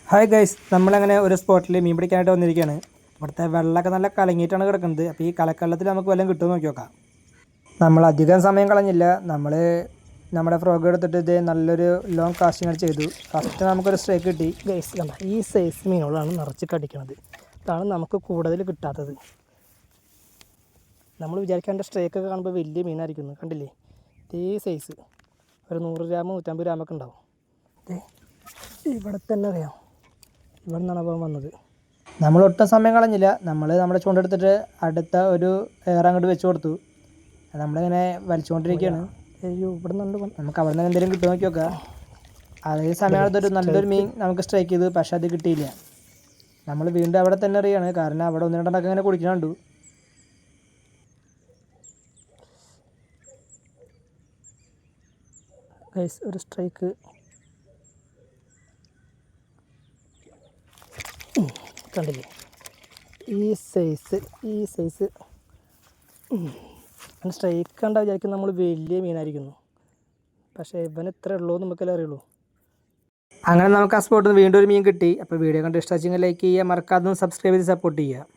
Hi guys, നമ്മളങ്ങനെ ഒരു സ്പോട്ടിൽ മീൻ പിടിക്കാനായിട്ട് വന്നിരിക്കുകയാണ്. ഇവിടുത്തെ വെള്ളമൊക്കെ നല്ല കലങ്ങിയിട്ടാണ് കിടക്കുന്നത്. അപ്പോൾ ഈ കലക്കള്ളത്തിൽ നമുക്ക് വല്ലതും കിട്ടുമെന്ന് നോക്കി നോക്കാം. നമ്മൾ അധികം സമയം കളഞ്ഞില്ല. നമ്മുടെ ഫ്രോഗ് എടുത്തിട്ട് ഇത് നല്ലൊരു ലോങ് കാസ്റ്റിംഗ് ചെയ്തു. ഫസ്റ്റ് നമുക്കൊരു സ്ട്രൈക്ക് കിട്ടി. ഗൈസ് കണ്ട ഈ സൈസ് മീനുകളാണ് നിറച്ച് കടിക്കുന്നത്. ഇതാണ് നമുക്ക് കൂടുതൽ കിട്ടാത്തത്. നമ്മൾ വിചാരിക്കേണ്ട സ്ട്രൈക്കൊക്കെ കാണുമ്പോൾ വലിയ മീനായിരിക്കുന്നു. കണ്ടില്ലേ, ഇതേ സൈസ് ഒരു 100 ഗ്രാം 150 ഗ്രാമൊക്കെ ഉണ്ടാവും. ഇവിടെ തന്നെ അറിയാം, ഇവിടെ നിന്നാണ് അപ്പോൾ വന്നത്. നമ്മൾ ഒട്ടും സമയം കളഞ്ഞില്ല. നമ്മുടെ ചൂണ്ടെടുത്തിട്ട് അടുത്ത ഒരു എയർ അങ്ങോട്ട് വെച്ച് കൊടുത്തു. നമ്മളിങ്ങനെ വലിച്ചുകൊണ്ടിരിക്കുകയാണ്. അയ്യോ, ഇവിടെ നിന്നുണ്ട്. നമുക്ക് അവിടെ നിന്ന് എന്തെങ്കിലും കിട്ടുമോ നോക്കി നോക്കാം. അതേ സമയത്തൊരു നല്ലൊരു മീൻ നമുക്ക് സ്ട്രൈക്ക് ചെയ്തു, പക്ഷെ അത് കിട്ടിയില്ല. നമ്മൾ വീണ്ടും അവിടെ തന്നെ അറിയാണ്, കാരണം അവിടെ ഒന്ന് രണ്ടെണ്ണമൊക്കെ ഇങ്ങനെ കുടിക്കണുണ്ട്. ഗൈസ് ഒരു സ്ട്രൈക്ക് കണ്ടില്ലേ, ഈ സൈസ് സ്ട്രൈക്ക് കണ്ടാൽ വിചാരിക്കും നമ്മൾ വലിയ മീനായിരിക്കുന്നു. പക്ഷേ ഇവന് ഇത്ര ഉള്ളൂ എന്ന് നമുക്കെല്ലാം അറിയുള്ളൂ. അങ്ങനെ നമുക്ക് ആ സ്പോട്ടിൽ നിന്ന് വീണ്ടും ഒരു മീൻ കിട്ടി. അപ്പോൾ വീഡിയോ കണ്ട് ഇഷ്ടമാച്ചെങ്കിൽ ലൈക്ക് ചെയ്യുക, മറക്കാതെ സബ്സ്ക്രൈബ് ചെയ്ത് സപ്പോർട്ട് ചെയ്യുക.